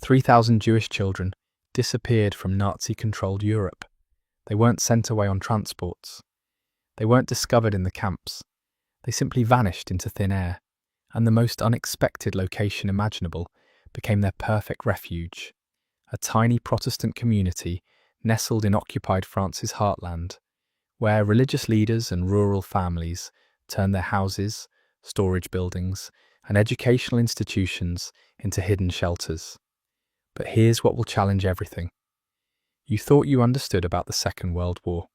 3,000 Jewish children disappeared from Nazi-controlled Europe. They weren't sent away on transports. They weren't discovered in the camps. They simply vanished into thin air, and the most unexpected location imaginable became their perfect refuge, a tiny Protestant community nestled in occupied France's heartland, where religious leaders and rural families turned their houses, storage buildings, and educational institutions into hidden shelters. But here's what will challenge everything. You thought you understood about the Second World War.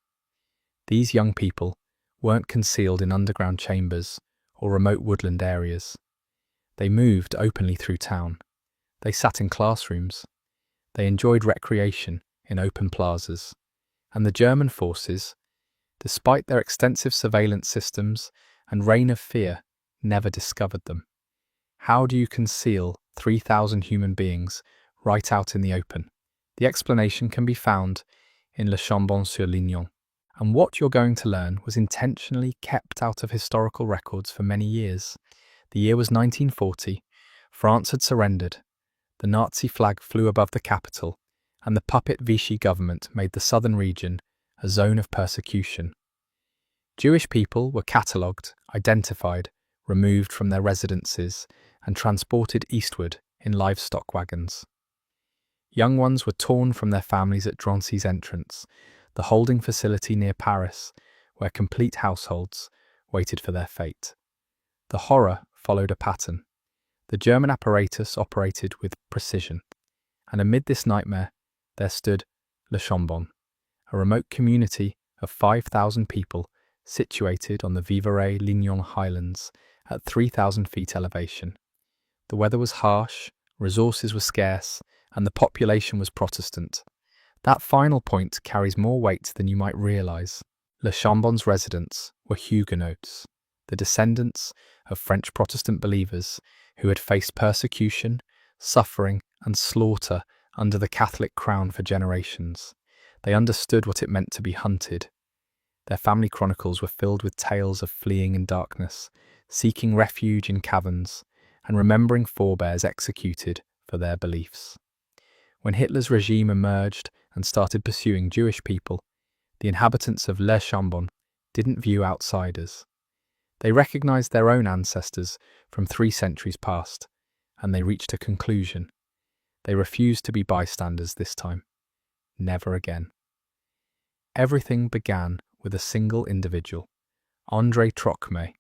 These young people weren't concealed in underground chambers or remote woodland areas. They moved openly through town. They sat in classrooms. They enjoyed recreation in open plazas. And the German forces, despite their extensive surveillance systems and reign of fear, never discovered them. How do you conceal 3,000 human beings right out in the open? The explanation can be found in Le Chambon-sur-Lignon. And what you're going to learn was intentionally kept out of historical records for many years. The year was 1940. France had surrendered. The Nazi flag flew above the capital, and the puppet Vichy government made the southern region a zone of persecution. Jewish people were catalogued, identified, removed from their residences, and transported eastward in livestock wagons. Young ones were torn from their families at Drancy's entrance, the holding facility near Paris, where complete households waited for their fate. The horror followed a pattern. The German apparatus operated with precision, and amid this nightmare there stood Le Chambon, a remote community of 5,000 people situated on the Vivarais-Lignon highlands at 3,000 feet elevation. The weather was harsh, resources were scarce, and the population was Protestant. That final point carries more weight than you might realise. Le Chambon's residents were Huguenots, the descendants of French Protestant believers who had faced persecution, suffering, and slaughter under the Catholic crown for generations. They understood what it meant to be hunted. Their family chronicles were filled with tales of fleeing in darkness, seeking refuge in caverns, and remembering forebears executed for their beliefs. When Hitler's regime emerged and started pursuing Jewish people, the inhabitants of Le Chambon didn't view outsiders. They recognized their own ancestors from 3 centuries past, and they reached a conclusion. They refused to be bystanders this time. Never again. Everything began with a single individual, André Trocmé,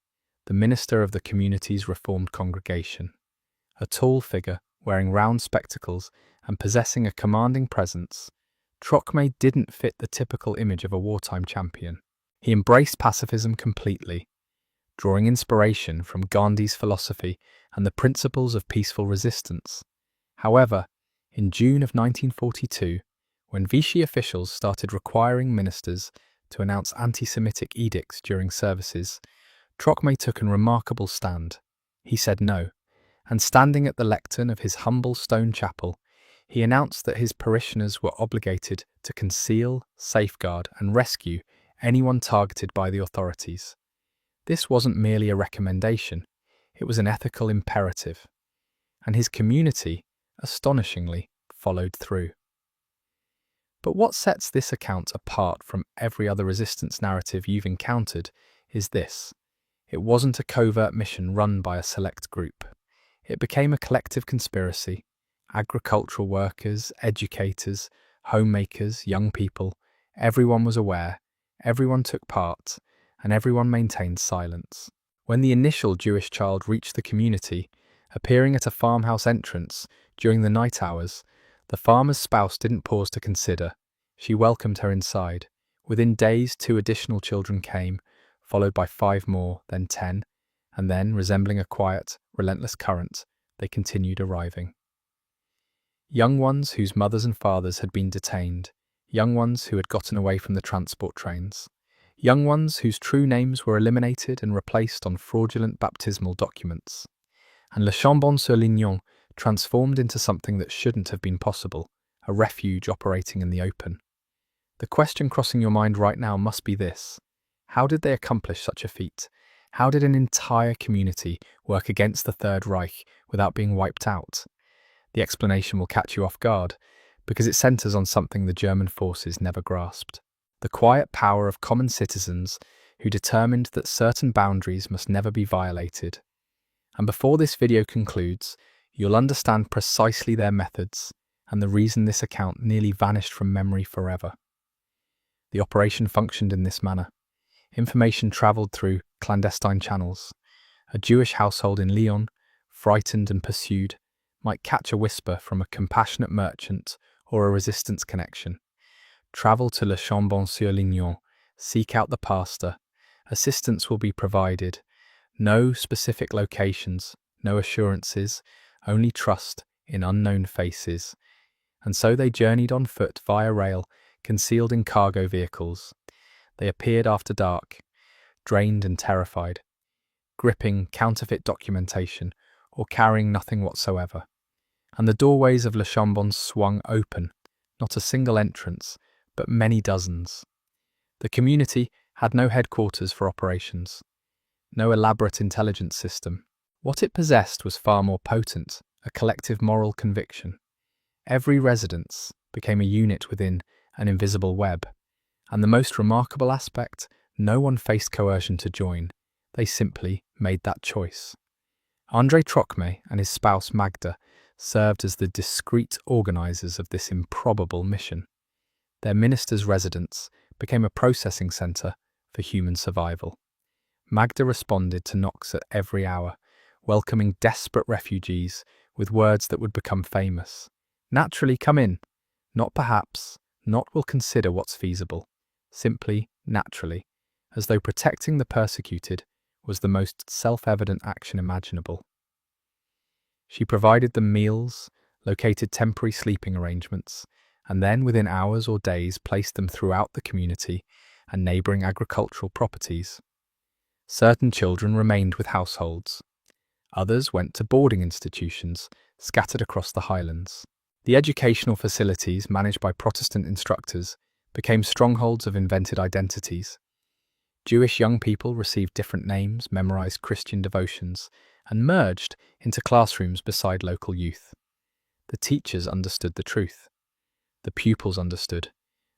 the minister of the community's Reformed congregation. A tall figure, wearing round spectacles and possessing a commanding presence, Trocmé didn't fit the typical image of a wartime champion. He embraced pacifism completely, drawing inspiration from Gandhi's philosophy and the principles of peaceful resistance. However, in June of 1942, when Vichy officials started requiring ministers to announce anti-Semitic edicts during services, Trocmé took a remarkable stand. He said no, and standing at the lectern of his humble stone chapel, he announced that his parishioners were obligated to conceal, safeguard, and rescue anyone targeted by the authorities. This wasn't merely a recommendation, it was an ethical imperative, and his community, astonishingly, followed through. But what sets this account apart from every other resistance narrative you've encountered is this. It wasn't a covert mission run by a select group. It became a collective conspiracy. Agricultural workers, educators, homemakers, young people, everyone was aware, everyone took part, and everyone maintained silence. When the initial Jewish child reached the community, appearing at a farmhouse entrance during the night hours, the farmer's spouse didn't pause to consider. She welcomed her inside. Within days, 2 additional children came, followed by 5 more, then 10, and then, resembling a quiet, relentless current, they continued arriving. Young ones whose mothers and fathers had been detained, young ones who had gotten away from the transport trains, young ones whose true names were eliminated and replaced on fraudulent baptismal documents. And Le Chambon-sur-Lignon transformed into something that shouldn't have been possible, a refuge operating in the open. The question crossing your mind right now must be this. How did they accomplish such a feat? How did an entire community work against the Third Reich without being wiped out? The explanation will catch you off guard, because it centres on something the German forces never grasped: the quiet power of common citizens who determined that certain boundaries must never be violated. And before this video concludes, you'll understand precisely their methods and the reason this account nearly vanished from memory forever. The operation functioned in this manner. Information travelled through clandestine channels. A Jewish household in Lyon, frightened and pursued, might catch a whisper from a compassionate merchant or a resistance connection. Travel to Le Chambon-sur-Lignon, seek out the pastor. Assistance will be provided. No specific locations, no assurances, only trust in unknown faces. And so they journeyed on foot via rail, concealed in cargo vehicles. They appeared after dark, drained and terrified, gripping counterfeit documentation or carrying nothing whatsoever. And the doorways of Le Chambon swung open, not a single entrance, but many dozens. The community had no headquarters for operations, no elaborate intelligence system. What it possessed was far more potent, a collective moral conviction. Every residence became a unit within an invisible web. And the most remarkable aspect, no one faced coercion to join. They simply made that choice. André Trocmé and his spouse Magda served as the discreet organisers of this improbable mission. Their minister's residence became a processing centre for human survival. Magda responded to knocks at every hour, welcoming desperate refugees with words that would become famous. Naturally, come in. Not perhaps, not will consider what's feasible. Simply, naturally, as though protecting the persecuted was the most self-evident action imaginable. She provided them meals, located temporary sleeping arrangements, and then within hours or days placed them throughout the community and neighbouring agricultural properties. Certain children remained with households. Others went to boarding institutions scattered across the highlands. The educational facilities managed by Protestant instructors became strongholds of invented identities. Jewish young people received different names, memorized Christian devotions, and merged into classrooms beside local youth. The teachers understood the truth. The pupils understood,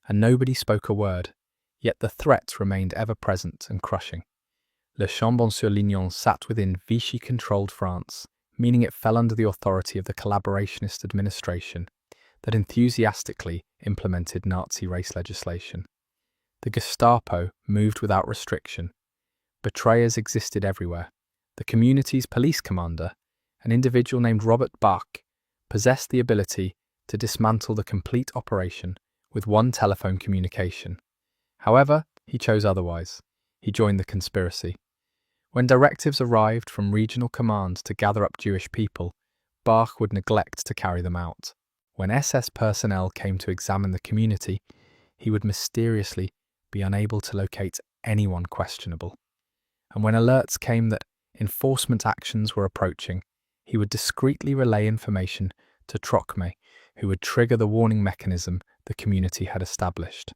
and nobody spoke a word, yet the threat remained ever-present and crushing. Le Chambon-sur-Lignon sat within Vichy-controlled France, meaning it fell under the authority of the collaborationist administration that enthusiastically implemented Nazi race legislation. The Gestapo moved without restriction. Betrayers existed everywhere. The community's police commander, an individual named Robert Bach, possessed the ability to dismantle the complete operation with one telephone communication. However, he chose otherwise. He joined the conspiracy. When directives arrived from regional command to gather up Jewish people, Bach would neglect to carry them out. When SS personnel came to examine the community, he would mysteriously be unable to locate anyone questionable. And when alerts came that enforcement actions were approaching, he would discreetly relay information to Trocmé, who would trigger the warning mechanism the community had established.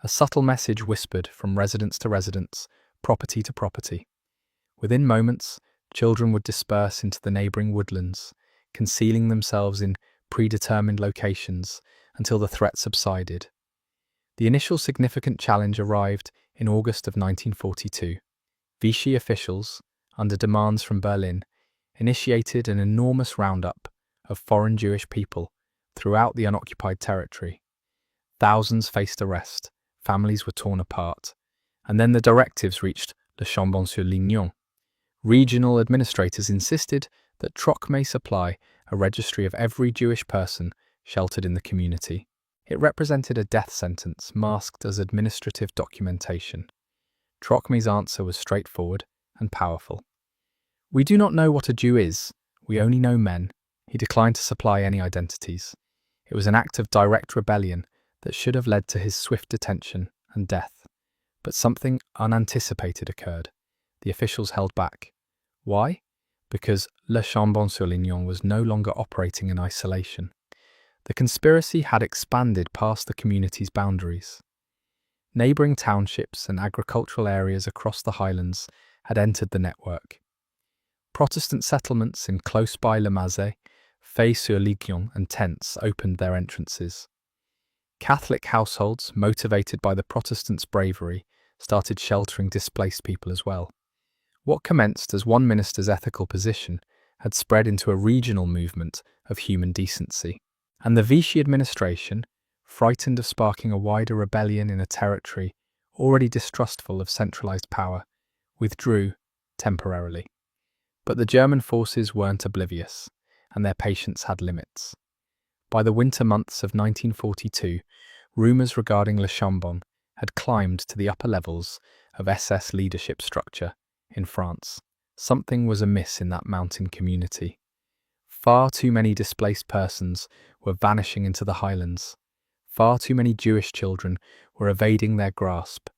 A subtle message whispered from residence to residence, property to property. Within moments, children would disperse into the neighbouring woodlands, concealing themselves in predetermined locations until the threat subsided. The initial significant challenge arrived in August of 1942. Vichy officials, under demands from Berlin, initiated an enormous roundup of foreign Jewish people throughout the unoccupied territory. Thousands faced arrest, families were torn apart, and then the directives reached Le Chambon-sur-Lignon. Regional administrators insisted that Trocmé supply a registry of every Jewish person sheltered in the community. It represented a death sentence masked as administrative documentation. Trocmé's answer was straightforward and powerful. "We do not know what a Jew is, we only know men." He declined to supply any identities. It was an act of direct rebellion that should have led to his swift detention and death. But something unanticipated occurred. The officials held back. Why? Because Le Chambon-sur-Lignon was no longer operating in isolation. The conspiracy had expanded past the community's boundaries. Neighbouring townships and agricultural areas across the highlands had entered the network. Protestant settlements in close-by Le Mazet, Fay-sur-Lignon and tents opened their entrances. Catholic households, motivated by the Protestants' bravery, started sheltering displaced people as well. What commenced as one minister's ethical position had spread into a regional movement of human decency. And the Vichy administration, frightened of sparking a wider rebellion in a territory already distrustful of centralized power, withdrew temporarily. But the German forces weren't oblivious, and their patience had limits. By the winter months of 1942, rumours regarding Le Chambon had climbed to the upper levels of SS leadership structure in France. Something was amiss in that mountain community. Far too many displaced persons were vanishing into the highlands. Far too many Jewish children were evading their grasp.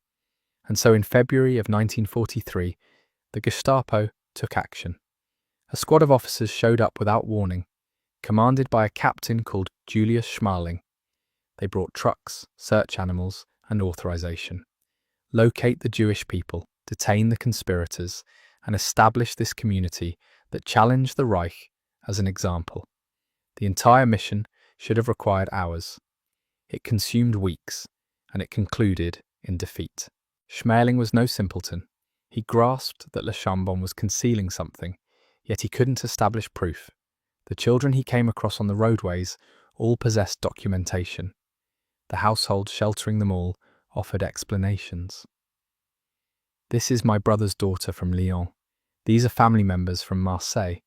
And so in February of 1943, the Gestapo took action. A squad of officers showed up without warning, commanded by a captain called Julius Schmaling. They brought trucks, search animals, and authorization. Locate the Jewish people, detain the conspirators, and establish this community that challenged the Reich as an example. The entire mission should have required hours. It consumed weeks, and it concluded in defeat. Schmaling was no simpleton. He grasped that Le Chambon was concealing something, yet he couldn't establish proof. The children he came across on the roadways all possessed documentation. The households sheltering them all offered explanations. "This is my brother's daughter from Lyon. These are family members from Marseille."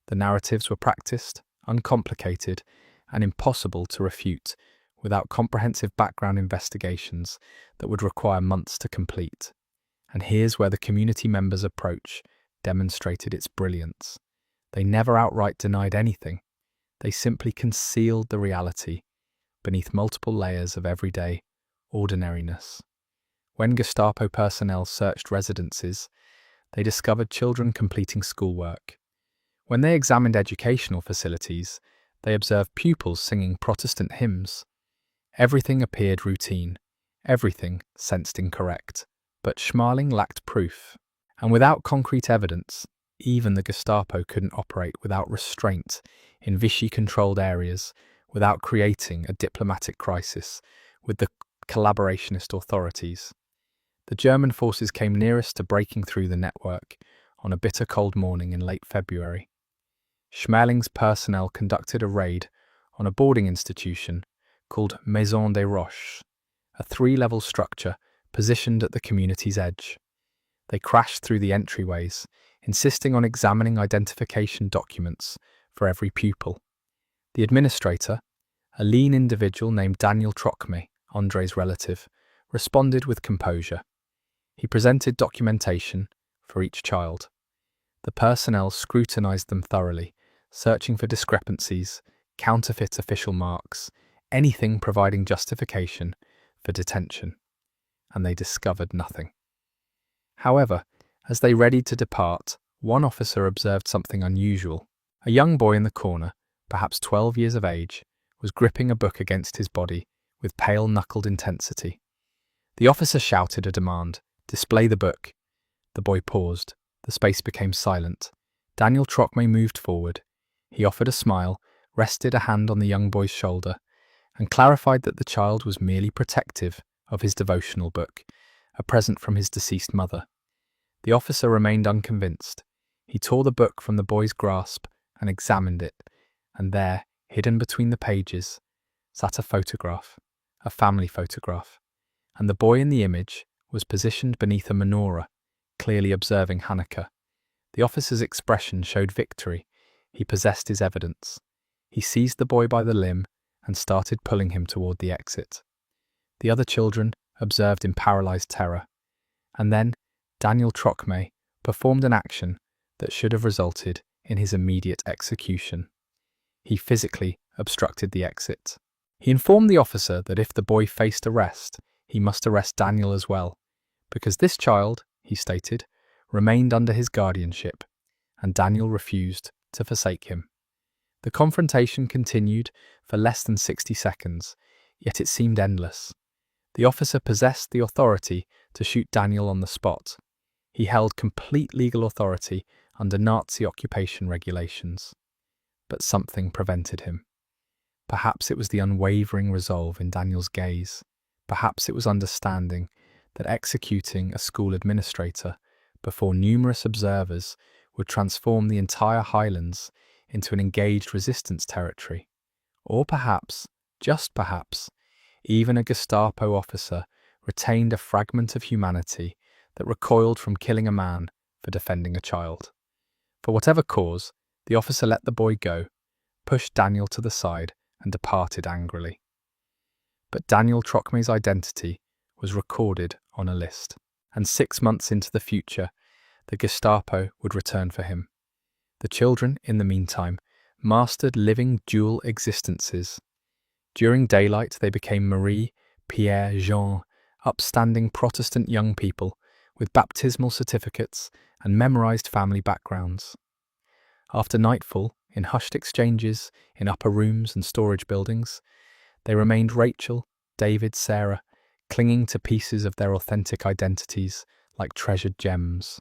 The narratives were practiced, uncomplicated, and impossible to refute without comprehensive background investigations that would require months to complete. And here's where the community members' approach demonstrated its brilliance. They never outright denied anything. They simply concealed the reality beneath multiple layers of everyday ordinariness. When Gestapo personnel searched residences, they discovered children completing schoolwork. When they examined educational facilities, they observed pupils singing Protestant hymns. Everything appeared routine. Everything sensed incorrect. But Schmaling lacked proof. And without concrete evidence, even the Gestapo couldn't operate without restraint in Vichy-controlled areas, without creating a diplomatic crisis with the collaborationist authorities. The German forces came nearest to breaking through the network on a bitter cold morning in late February. Schmaling's personnel conducted a raid on a boarding institution called Maison des Roches, a three-level structure positioned at the community's edge. They crashed through the entryways, insisting on examining identification documents for every pupil. The administrator, a lean individual named Daniel Trocme, André's relative, responded with composure. He presented documentation for each child. The personnel scrutinized them thoroughly, searching for discrepancies, counterfeit official marks, anything providing justification for detention. And they discovered nothing. However, as they readied to depart, one officer observed something unusual. A young boy in the corner, perhaps 12 years of age, was gripping a book against his body with pale-knuckled intensity. The officer shouted a demand, "Display the book." The boy paused. The space became silent. Daniel Trocme moved forward. He offered a smile, rested a hand on the young boy's shoulder, and clarified that the child was merely protective of his devotional book, a present from his deceased mother. The officer remained unconvinced. He tore the book from the boy's grasp and examined it, and there, hidden between the pages, sat a photograph, a family photograph, and the boy in the image was positioned beneath a menorah, clearly observing Hanukkah. The officer's expression showed victory. He possessed his evidence. He seized the boy by the limb and started pulling him toward the exit. The other children observed in paralyzed terror. And then Daniel Trocme performed an action that should have resulted in his immediate execution. He physically obstructed the exit. He informed the officer that if the boy faced arrest, he must arrest Daniel as well, because this child, he stated, remained under his guardianship, and Daniel refused to forsake him. The confrontation continued for less than 60 seconds, yet it seemed endless. The officer possessed the authority to shoot Daniel on the spot. He held complete legal authority under Nazi occupation regulations. but something prevented him. Perhaps it was the unwavering resolve in Daniel's gaze. Perhaps it was understanding that executing a school administrator before numerous observers would transform the entire Highlands into an engaged resistance territory. Or perhaps, just perhaps, even a Gestapo officer retained a fragment of humanity that recoiled from killing a man for defending a child. For whatever cause, the officer let the boy go, pushed Daniel to the side, and departed angrily. But Daniel Trocme's identity was recorded on a list, and 6 months into the future, the Gestapo would return for him. The children, in the meantime, mastered living dual existences. During daylight, they became Marie, Pierre, Jean, upstanding Protestant young people with baptismal certificates and memorized family backgrounds. After nightfall, in hushed exchanges, in upper rooms and storage buildings, they remained Rachel, David, Sarah, clinging to pieces of their authentic identities like treasured gems.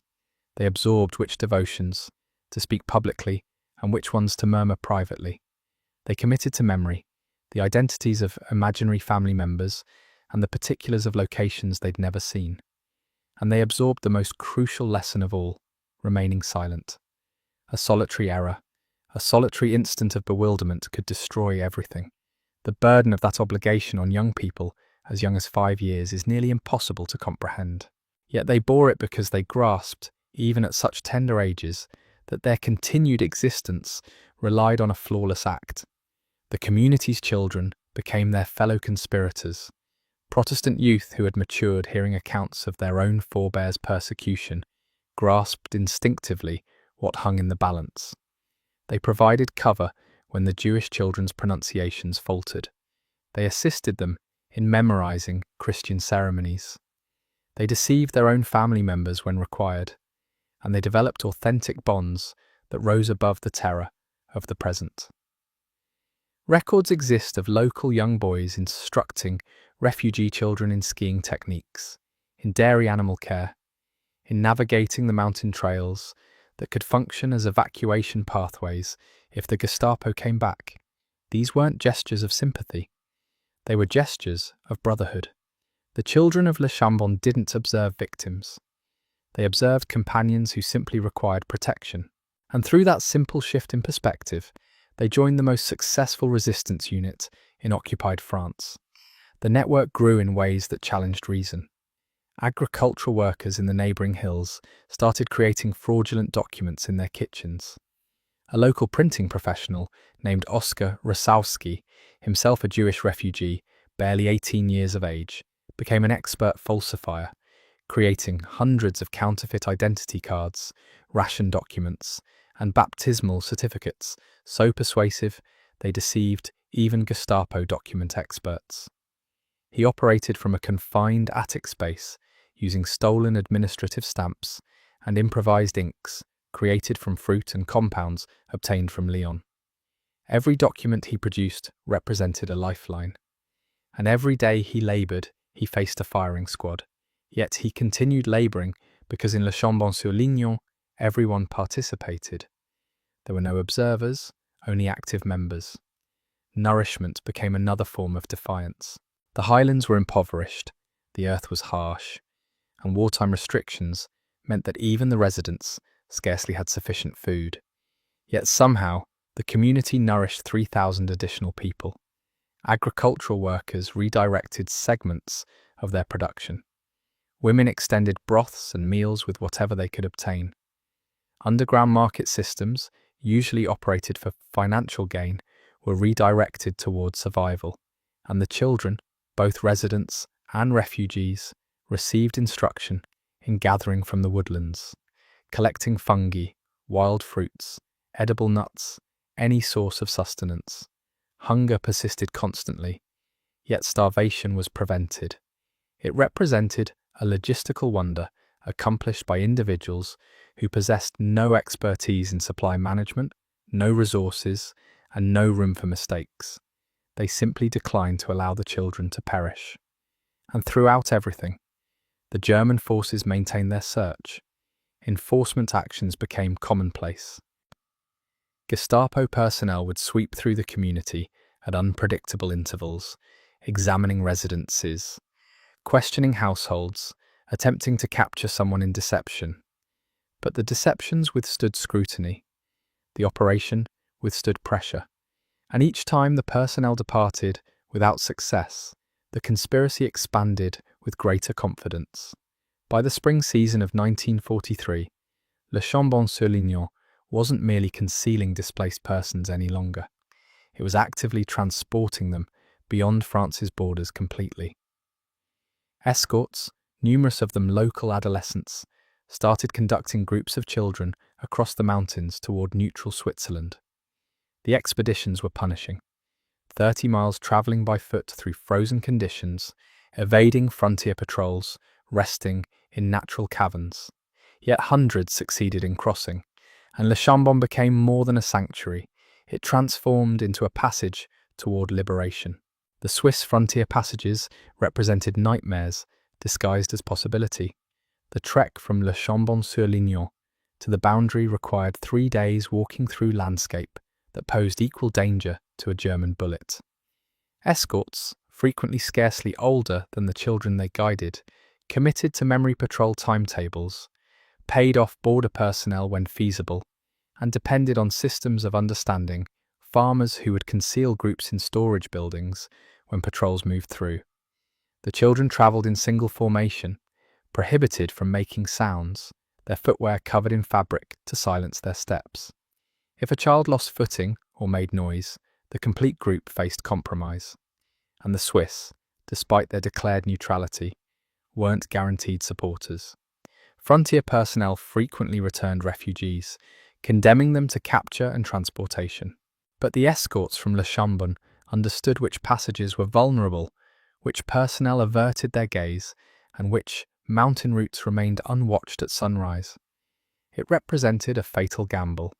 They absorbed which devotions to speak publicly and which ones to murmur privately. They committed to memory the identities of imaginary family members and the particulars of locations they'd never seen. And they absorbed the most crucial lesson of all, remaining silent. A solitary error, a solitary instant of bewilderment could destroy everything. The burden of that obligation on young people as young as 5 years is nearly impossible to comprehend. Yet they bore it because they grasped, even at such tender ages, that their continued existence relied on a flawless act. The community's children became their fellow conspirators. Protestant youth who had matured hearing accounts of their own forebears' persecution grasped instinctively what hung in the balance. They provided cover when the Jewish children's pronunciations faltered. They assisted them in memorizing Christian ceremonies. They deceived their own family members when required, and they developed authentic bonds that rose above the terror of the present. Records exist of local young boys instructing refugee children in skiing techniques, in dairy animal care, in navigating the mountain trails that could function as evacuation pathways if the Gestapo came back. These weren't gestures of sympathy. They were gestures of brotherhood. The children of Le Chambon didn't observe victims. They observed companions who simply required protection. And through that simple shift in perspective, they joined the most successful resistance unit in occupied France. The network grew in ways that challenged reason. Agricultural workers in the neighbouring hills started creating fraudulent documents in their kitchens. A local printing professional named Oskar Rosowski, himself a Jewish refugee, barely 18 years of age, became an expert falsifier, creating hundreds of counterfeit identity cards, ration documents, and baptismal certificates so persuasive they deceived even Gestapo document experts. He operated from a confined attic space using stolen administrative stamps and improvised inks created from fruit and compounds obtained from Lyon. Every document he produced represented a lifeline, and every day he laboured, he faced a firing squad. Yet he continued labouring because in Le Chambon-sur-Lignon, everyone participated. There were no observers, only active members. Nourishment became another form of defiance. The highlands were impoverished, the earth was harsh, and wartime restrictions meant that even the residents scarcely had sufficient food. Yet somehow, the community nourished 3,000 additional people. Agricultural workers redirected segments of their production. Women extended broths and meals with whatever they could obtain. Underground market systems, usually operated for financial gain, were redirected towards survival, and the children, both residents and refugees, received instruction in gathering from the woodlands, collecting fungi, wild fruits, edible nuts, any source of sustenance. Hunger persisted constantly, yet starvation was prevented. It represented a logistical wonder accomplished by individuals who possessed no expertise in supply management, no resources, and no room for mistakes. They simply declined to allow the children to perish. And throughout everything, the German forces maintained their search. Enforcement actions became commonplace. Gestapo personnel would sweep through the community at unpredictable intervals, examining residences, questioning households, attempting to capture someone in deception. But the deceptions withstood scrutiny. The operation withstood pressure. And each time the personnel departed without success, the conspiracy expanded with greater confidence. By the spring season of 1943, Le Chambon-sur-Lignon wasn't merely concealing displaced persons any longer. It was actively transporting them beyond France's borders completely. Escorts, numerous of them local adolescents, started conducting groups of children across the mountains toward neutral Switzerland. The expeditions were punishing. 30 miles travelling by foot through frozen conditions, evading frontier patrols, resting in natural caverns. Yet hundreds succeeded in crossing, and Le Chambon became more than a sanctuary. It transformed into a passage toward liberation. The Swiss frontier passages represented nightmares disguised as possibility. The trek from Le Chambon-sur-Lignon to the boundary required 3 days walking through landscape that posed equal danger to a German bullet. Escorts, frequently scarcely older than the children they guided, committed to memory patrol timetables, paid off border personnel when feasible, and depended on systems of understanding, farmers who would conceal groups in storage buildings when patrols moved through. The children travelled in single formation, prohibited from making sounds, their footwear covered in fabric to silence their steps. If a child lost footing or made noise, the complete group faced compromise. And the Swiss, despite their declared neutrality, weren't guaranteed supporters. Frontier personnel frequently returned refugees, condemning them to capture and transportation. But the escorts from Le Chambon understood which passages were vulnerable, which personnel averted their gaze, and which mountain routes remained unwatched at sunrise. It represented a fatal gamble.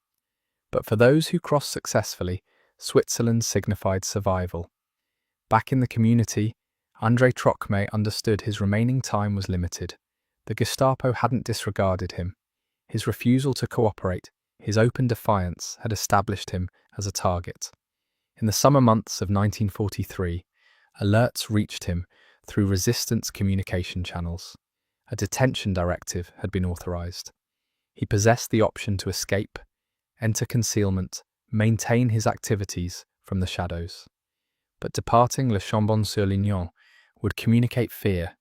But for those who crossed successfully, Switzerland signified survival. Back in the community, André Trocmé understood his remaining time was limited. The Gestapo hadn't disregarded him. His refusal to cooperate, his open defiance, had established him as a target. In the summer months of 1943, alerts reached him through resistance communication channels. A detention directive had been authorized. He possessed the option to escape, enter concealment, maintain his activities from the shadows. But departing Le Chambon-sur-Lignon would communicate fear.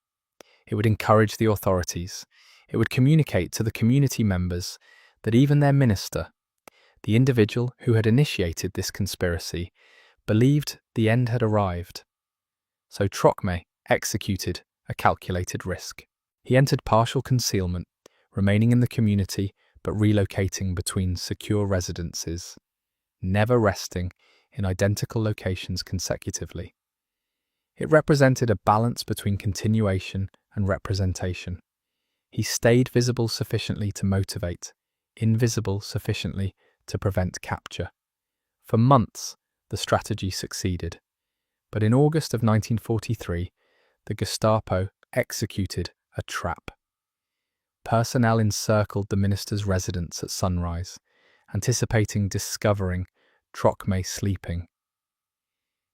It would encourage the authorities. It would communicate to the community members that even their minister, the individual who had initiated this conspiracy, believed the end had arrived. So Trocmé executed a calculated risk. He entered partial concealment, remaining in the community but relocating between secure residences, never resting in identical locations consecutively. It represented a balance between continuation and representation. He stayed visible sufficiently to motivate, invisible sufficiently to prevent capture. For months, the strategy succeeded. But in August of 1943, the Gestapo executed a trap. Personnel encircled the minister's residence at sunrise, anticipating discovering Trocmé sleeping.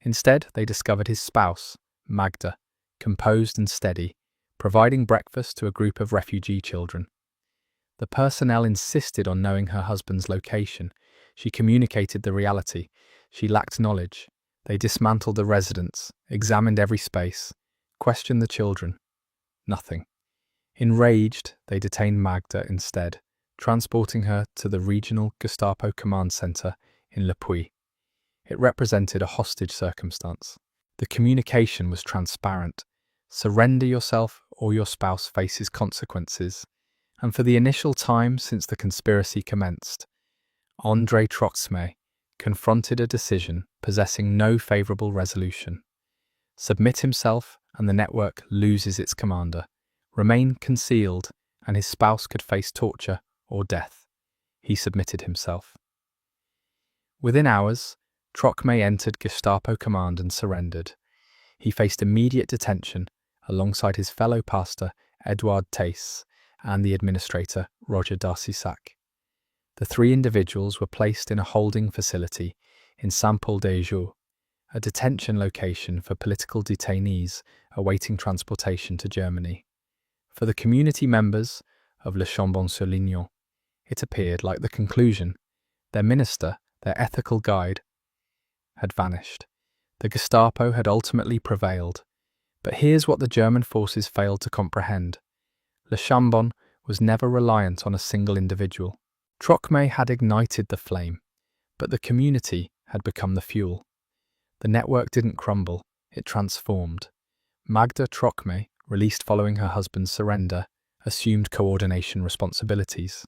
Instead, they discovered his spouse, Magda, composed and steady, providing breakfast to a group of refugee children. The personnel insisted on knowing her husband's location. She communicated the reality. She lacked knowledge. They dismantled the residence, examined every space, questioned the children. Nothing. Enraged, they detained Magda instead, transporting her to the regional Gestapo command center in Le Puy. It represented a hostage circumstance. The communication was transparent. Surrender yourself or your spouse faces consequences. And for the initial time since the conspiracy commenced, André Trocmé confronted a decision possessing no favorable resolution. Submit himself and the network loses its commander. Remain concealed and his spouse could face torture or death. He submitted himself. Within hours, Trocmé entered Gestapo command and surrendered. He faced immediate detention alongside his fellow pastor Edouard Theiss and the administrator Roger d'Arcissac. The 3 individuals were placed in a holding facility in Saint-Paul-des-Jours, a detention location for political detainees awaiting transportation to Germany. For the community members of Le Chambon-sur-Lignon, it appeared like the conclusion. Their minister, their ethical guide, had vanished. The Gestapo had ultimately prevailed. But here's what the German forces failed to comprehend. Le Chambon was never reliant on a single individual. Trocmé had ignited the flame, but the community had become the fuel. The network didn't crumble, it transformed. Magda Trocmé, released following her husband's surrender, assumed coordination responsibilities.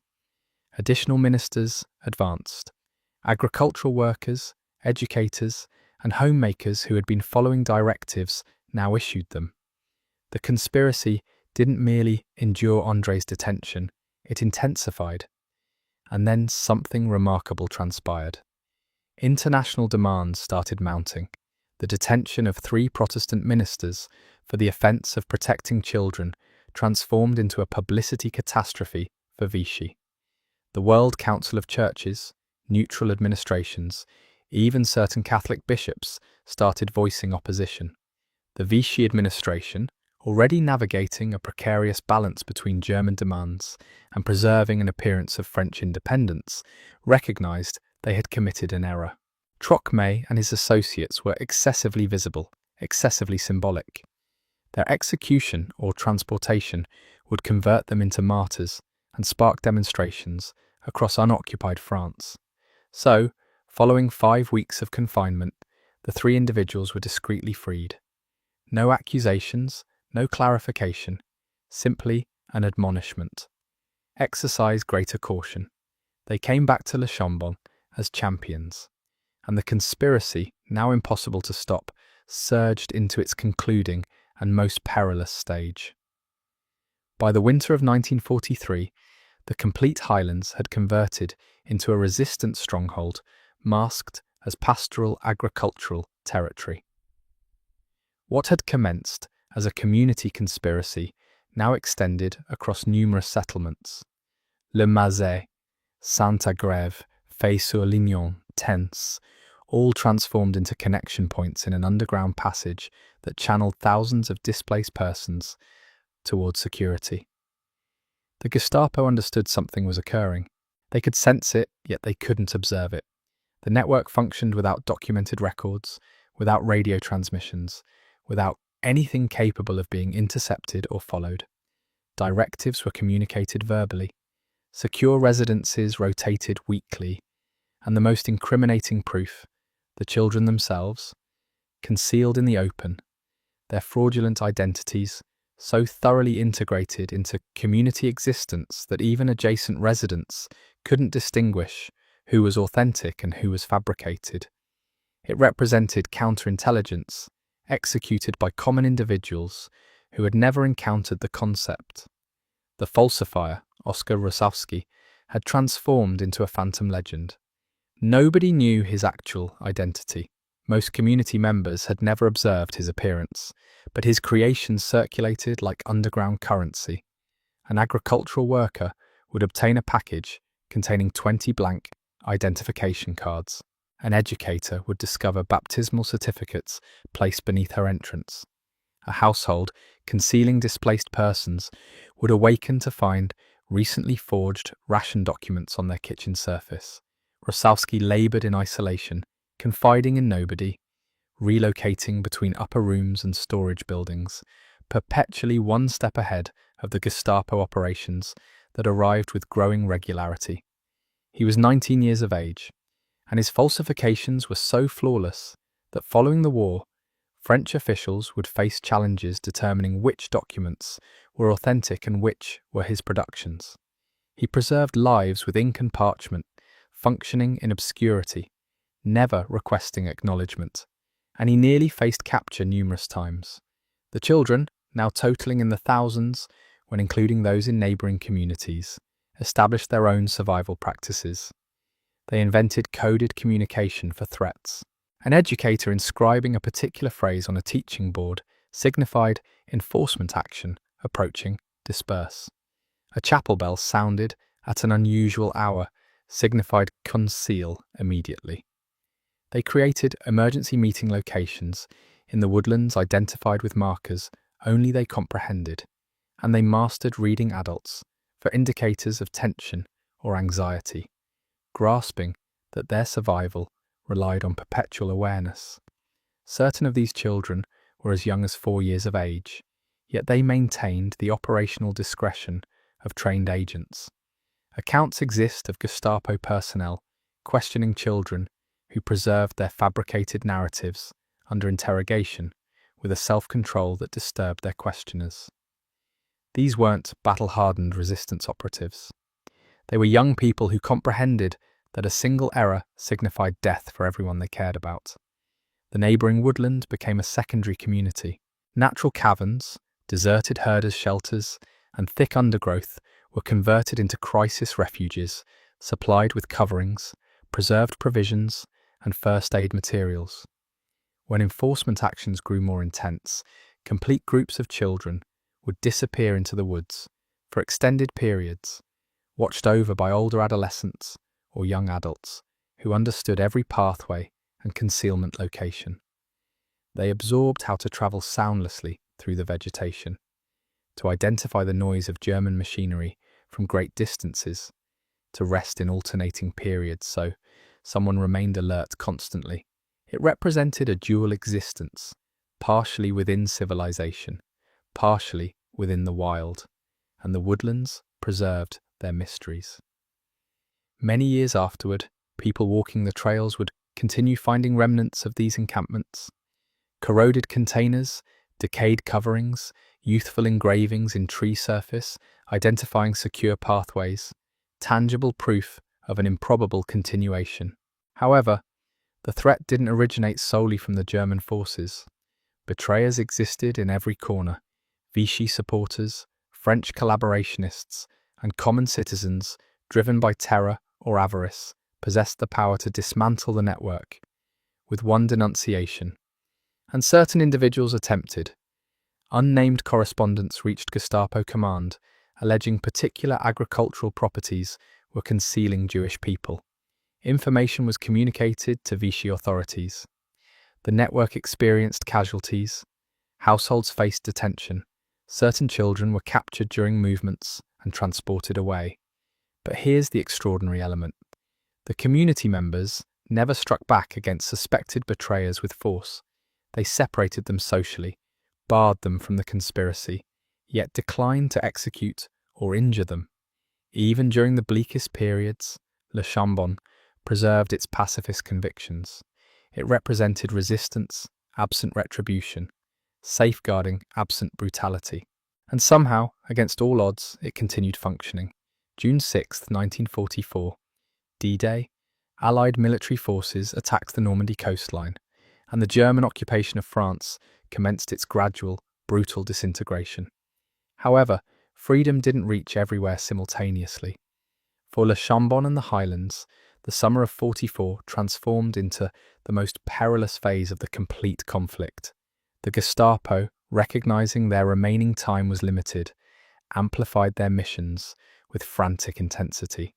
Additional ministers advanced. Agricultural workers, educators, and homemakers who had been following directives now issued them. The conspiracy didn't merely endure André's detention, it intensified. And then something remarkable transpired. International demands started mounting. The detention of 3 Protestant ministers for the offence of protecting children transformed into a publicity catastrophe for Vichy. The World Council of Churches, neutral administrations, even certain Catholic bishops started voicing opposition. The Vichy administration, already navigating a precarious balance between German demands and preserving an appearance of French independence, recognized they had committed an error. Trocmé and his associates were excessively visible, excessively symbolic. Their execution or transportation would convert them into martyrs and spark demonstrations across unoccupied France. So, following 5 weeks of confinement, the 3 individuals were discreetly freed. No accusations, no clarification, simply an admonishment. Exercise greater caution. They came back to Le Chambon as champions, and the conspiracy, now impossible to stop, surged into its concluding and most perilous stage. By the winter of 1943, the complete highlands had converted into a resistant stronghold, masked as pastoral agricultural territory. What had commenced as a community conspiracy now extended across numerous settlements. Le Mazet, Saint-Agrève, Fay-sur-Lignon, Tence, all transformed into connection points in an underground passage that channeled thousands of displaced persons towards security. The Gestapo understood something was occurring. They could sense it, yet they couldn't observe it. The network functioned without documented records, without radio transmissions, without anything capable of being intercepted or followed. Directives were communicated verbally. Secure residences rotated weekly. And the most incriminating proof, the children themselves, concealed in the open, their fraudulent identities so thoroughly integrated into community existence that even adjacent residents couldn't distinguish who was authentic and who was fabricated. It represented counterintelligence executed by common individuals who had never encountered the concept. The falsifier, Oskar Rosowski, had transformed into a phantom legend. Nobody knew his actual identity. Most community members had never observed his appearance, but his creations circulated like underground currency. An agricultural worker would obtain a package containing 20 blank identification cards. An educator would discover baptismal certificates placed beneath her entrance. A household concealing displaced persons would awaken to find recently forged ration documents on their kitchen surface. Rosowski laboured in isolation, confiding in nobody, relocating between upper rooms and storage buildings, perpetually one step ahead of the Gestapo operations that arrived with growing regularity. He was 19 years of age, and his falsifications were so flawless that following the war, French officials would face challenges determining which documents were authentic and which were his productions. He preserved lives with ink and parchment, functioning in obscurity, never requesting acknowledgement, and he nearly faced capture numerous times. The children, now totaling in the thousands, when including those in neighbouring communities, established their own survival practices. They invented coded communication for threats. An educator inscribing a particular phrase on a teaching board signified enforcement action approaching, disperse. A chapel bell sounded at an unusual hour, signified conceal immediately. They created emergency meeting locations in the woodlands identified with markers only they comprehended, and they mastered reading adults for indicators of tension or anxiety, grasping that their survival relied on perpetual awareness. Certain of these children were as young as 4 years of age, yet they maintained the operational discretion of trained agents. Accounts exist of Gestapo personnel questioning children who preserved their fabricated narratives under interrogation with a self-control that disturbed their questioners. These weren't battle-hardened resistance operatives. They were young people who comprehended that a single error signified death for everyone they cared about. The neighbouring woodland became a secondary community. Natural caverns, deserted herders' shelters, and thick undergrowth were converted into crisis refuges, supplied with coverings, preserved provisions, and first aid materials. When enforcement actions grew more intense, complete groups of children would disappear into the woods for extended periods, watched over by older adolescents or young adults who understood every pathway and concealment location. They absorbed how to travel soundlessly through the vegetation, to identify the noise of German machinery from great distances, to rest in alternating periods so someone remained alert constantly. It represented a dual existence, partially within civilization, partially within the wild, and the woodlands preserved their mysteries. Many years afterward, people walking the trails would continue finding remnants of these encampments. Corroded containers, decayed coverings, youthful engravings in tree surface, identifying secure pathways, tangible proof of an improbable continuation. However, the threat didn't originate solely from the German forces. Betrayers existed in every corner. Vichy supporters, French collaborationists, and common citizens, driven by terror or avarice, possessed the power to dismantle the network, with one denunciation. And certain individuals attempted. Unnamed correspondence reached Gestapo command, alleging particular agricultural properties were concealing Jewish people. Information was communicated to Vichy authorities. The network experienced casualties. Households faced detention. Certain children were captured during movements and transported away. But here's the extraordinary element. The community members never struck back against suspected betrayers with force. They separated them socially, barred them from the conspiracy, yet declined to execute or injure them. Even during the bleakest periods, Le Chambon preserved its pacifist convictions. It represented resistance, absent retribution, safeguarding absent brutality. And somehow, against all odds, it continued functioning. June 6, 1944, D-Day, Allied military forces attacked the Normandy coastline, and the German occupation of France commenced its gradual, brutal disintegration. However, freedom didn't reach everywhere simultaneously. For Le Chambon and the Highlands, the summer of 44 transformed into the most perilous phase of the complete conflict. The Gestapo, recognizing their remaining time was limited, amplified their missions with frantic intensity.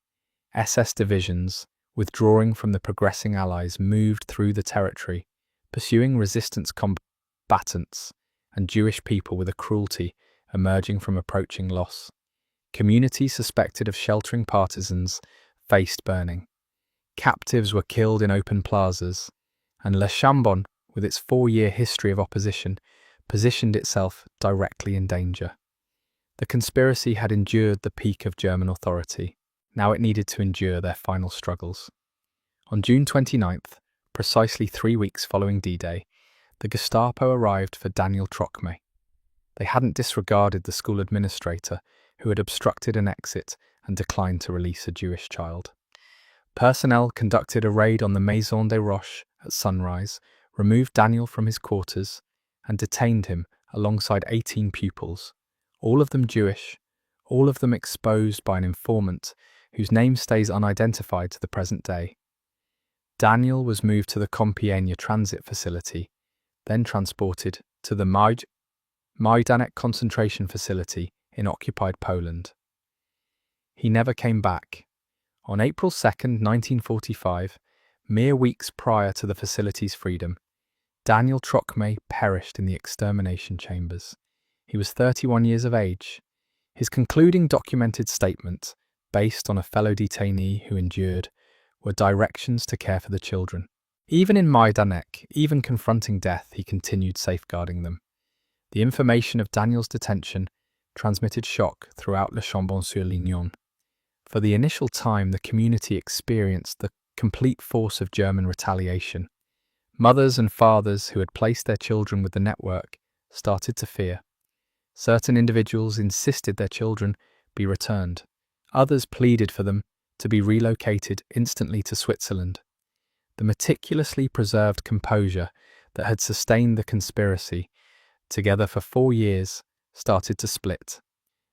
SS divisions, withdrawing from the progressing Allies, moved through the territory, pursuing resistance combatants and Jewish people with a cruelty emerging from approaching loss. Communities suspected of sheltering partisans faced burning. Captives were killed in open plazas, and Le Chambon, with its 4-year history of opposition, positioned itself directly in danger. The conspiracy had endured the peak of German authority. Now it needed to endure their final struggles. On June 29th, precisely 3 weeks following D-Day, the Gestapo arrived for Daniel Trockme. They hadn't disregarded the school administrator who had obstructed an exit and declined to release a Jewish child. Personnel conducted a raid on the Maison des Roches at sunrise, removed Daniel from his quarters, and detained him alongside 18 pupils, all of them Jewish, all of them exposed by an informant whose name stays unidentified to the present day. Daniel was moved to the Compiègne transit facility, then transported to the Majdanek concentration facility in occupied Poland. He never came back. On April 2nd, 1945, mere weeks prior to the facility's freedom, Daniel Trocmé perished in the extermination chambers. He was 31 years of age. His concluding documented statement, based on a fellow detainee who endured, were directions to care for the children. Even in Majdanek, even confronting death, he continued safeguarding them. The information of Daniel's detention transmitted shock throughout Le Chambon-sur-Lignon. For the initial time, the community experienced the complete force of German retaliation. Mothers and fathers who had placed their children with the network started to fear. Certain individuals insisted their children be returned. Others pleaded for them to be relocated instantly to Switzerland. The meticulously preserved composure that had sustained the conspiracy, together for 4 years, started to split.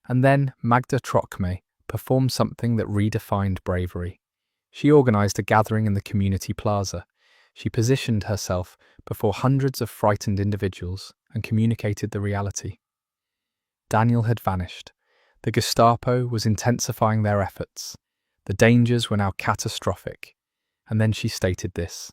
And then Magda Trocmé performed something that redefined bravery. She organized a gathering in the community plaza. She positioned herself before hundreds of frightened individuals and communicated the reality. Daniel had vanished. The Gestapo was intensifying their efforts. The dangers were now catastrophic. And then she stated this: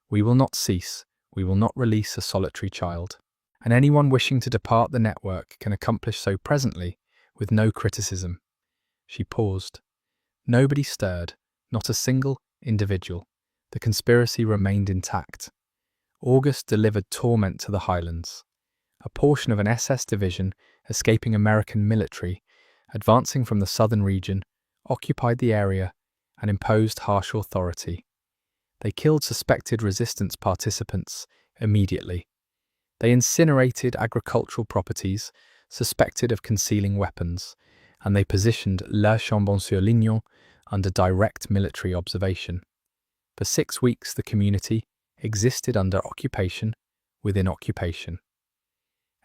"We will not cease. We will not release a solitary child. And anyone wishing to depart the network can accomplish so presently, with no criticism." She paused. Nobody stirred, not a single individual. The conspiracy remained intact. August delivered torment to the highlands. A portion of an SS division, escaping American military, advancing from the southern region, occupied the area and imposed harsh authority. They killed suspected resistance participants immediately. They incinerated agricultural properties suspected of concealing weapons, and they positioned Le Chambon-sur-Lignon under direct military observation. For 6 weeks, the community existed under occupation within occupation.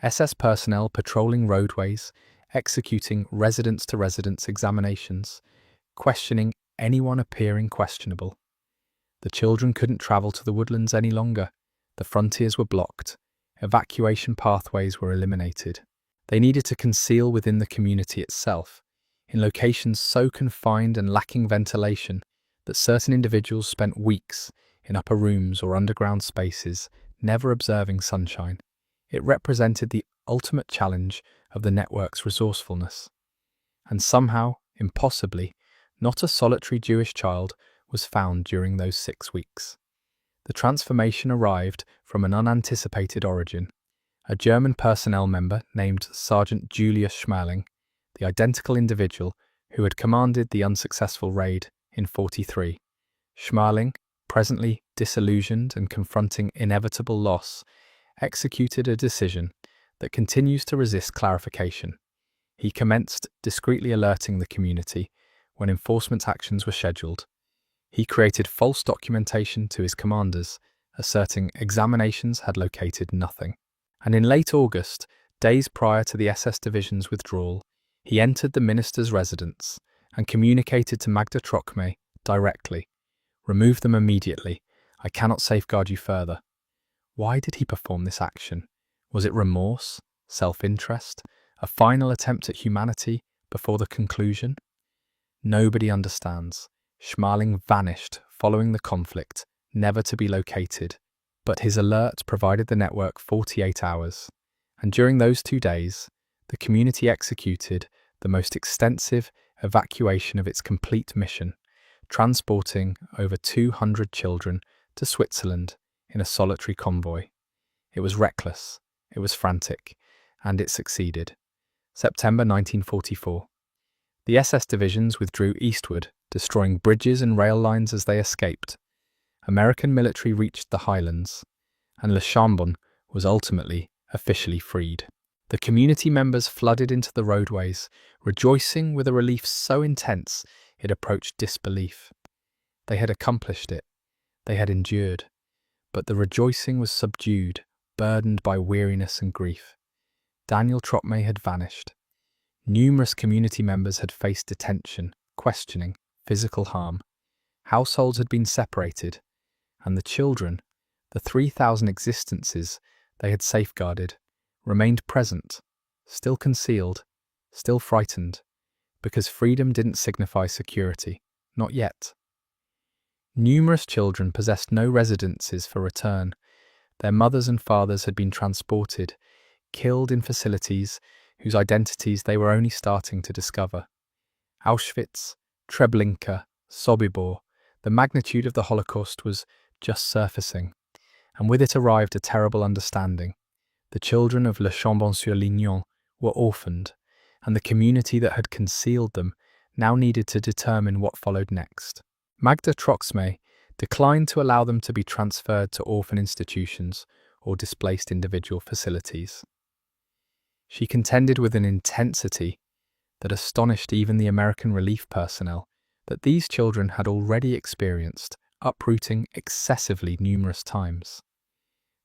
SS personnel patrolling roadways, executing residence-to-residence examinations, questioning anyone appearing questionable. The children couldn't travel to the woodlands any longer. The frontiers were blocked. Evacuation pathways were eliminated. They needed to conceal within the community itself, in locations so confined and lacking ventilation that certain individuals spent weeks in upper rooms or underground spaces, never observing sunshine. It represented the ultimate challenge of the network's resourcefulness. And somehow, impossibly, not a solitary Jewish child was found during those 6 weeks. The transformation arrived from an unanticipated origin. A German personnel member named Sergeant Julius Schmaling, the identical individual who had commanded the unsuccessful raid in 43. Schmaling, presently disillusioned and confronting inevitable loss, executed a decision that continues to resist clarification. He commenced discreetly alerting the community when enforcement actions were scheduled. He created false documentation to his commanders, asserting examinations had located nothing. And in late August, days prior to the SS division's withdrawal, he entered the minister's residence and communicated to Magda Trocmé directly. "Remove them immediately. I cannot safeguard you further." Why did he perform this action? Was it remorse? Self-interest? A final attempt at humanity before the conclusion? Nobody understands. Schmaling vanished following the conflict, never to be located. But his alert provided the network 48 hours. And during those 2 days, the community executed the most extensive evacuation of its complete mission, transporting over 200 children to Switzerland in a solitary convoy. It was reckless, it was frantic, and it succeeded. September 1944. The SS divisions withdrew eastward, destroying bridges and rail lines as they escaped. American military reached the highlands, and Le Chambon was ultimately officially freed. The community members flooded into the roadways, rejoicing with a relief so intense it approached disbelief. They had accomplished it. They had endured. But the rejoicing was subdued, burdened by weariness and grief. Daniel Trocmé had vanished. Numerous community members had faced detention, questioning, physical harm. Households had been separated, and the children, the 3,000 existences they had safeguarded, remained present, still concealed, still frightened, because freedom didn't signify security. Not yet. Numerous children possessed no residences for return. Their mothers and fathers had been transported, killed in facilities whose identities they were only starting to discover. Auschwitz, Treblinka, Sobibor, the magnitude of the Holocaust was just surfacing, and with it arrived a terrible understanding. The children of Le Chambon-sur-Lignon were orphaned, and the community that had concealed them now needed to determine what followed next. Magda Troxme declined to allow them to be transferred to orphan institutions or displaced individual facilities. She contended with an intensity that astonished even the American relief personnel that these children had already experienced uprooting excessively numerous times.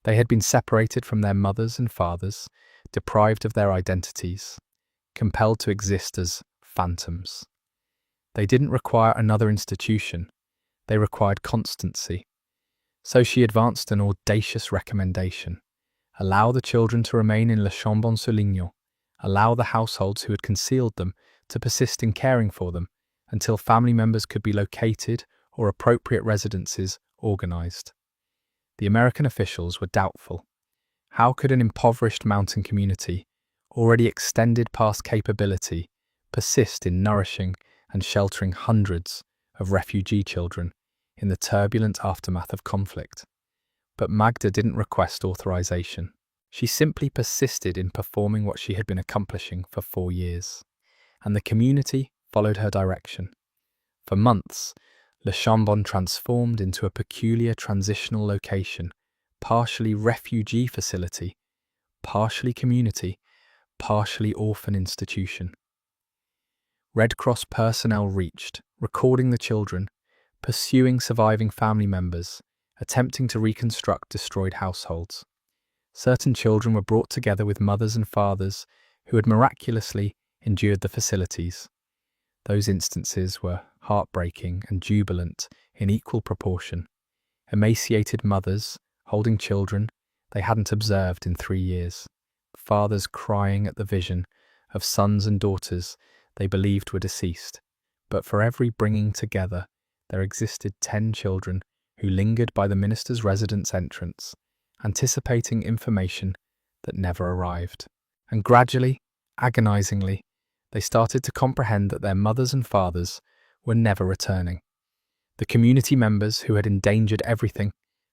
They had been separated from their mothers and fathers, deprived of their identities, compelled to exist as phantoms. They didn't require another institution, they required constancy. So she advanced an audacious recommendation. Allow the children to remain in Le Chambon-sur-Lignon. Allow the households who had concealed them to persist in caring for them until family members could be located or appropriate residences organised. The American officials were doubtful. How could an impoverished mountain community, already extended past capability, persist in nourishing and sheltering hundreds of refugee children in the turbulent aftermath of conflict? But Magda didn't request authorization. She simply persisted in performing what she had been accomplishing for 4 years, and the community followed her direction. For months, Le Chambon transformed into a peculiar transitional location, partially refugee facility, partially community, partially orphan institution. Red Cross personnel reached, recording the children, pursuing surviving family members, attempting to reconstruct destroyed households. Certain children were brought together with mothers and fathers who had miraculously endured the facilities. Those instances were heartbreaking and jubilant in equal proportion. Emaciated mothers holding children they hadn't observed in 3 years. Fathers crying at the vision of sons and daughters they believed were deceased. But for every bringing together, there existed 10 children who lingered by the minister's residence entrance, anticipating information that never arrived. And gradually, agonizingly, they started to comprehend that their mothers and fathers were never returning. The community members who had endangered everything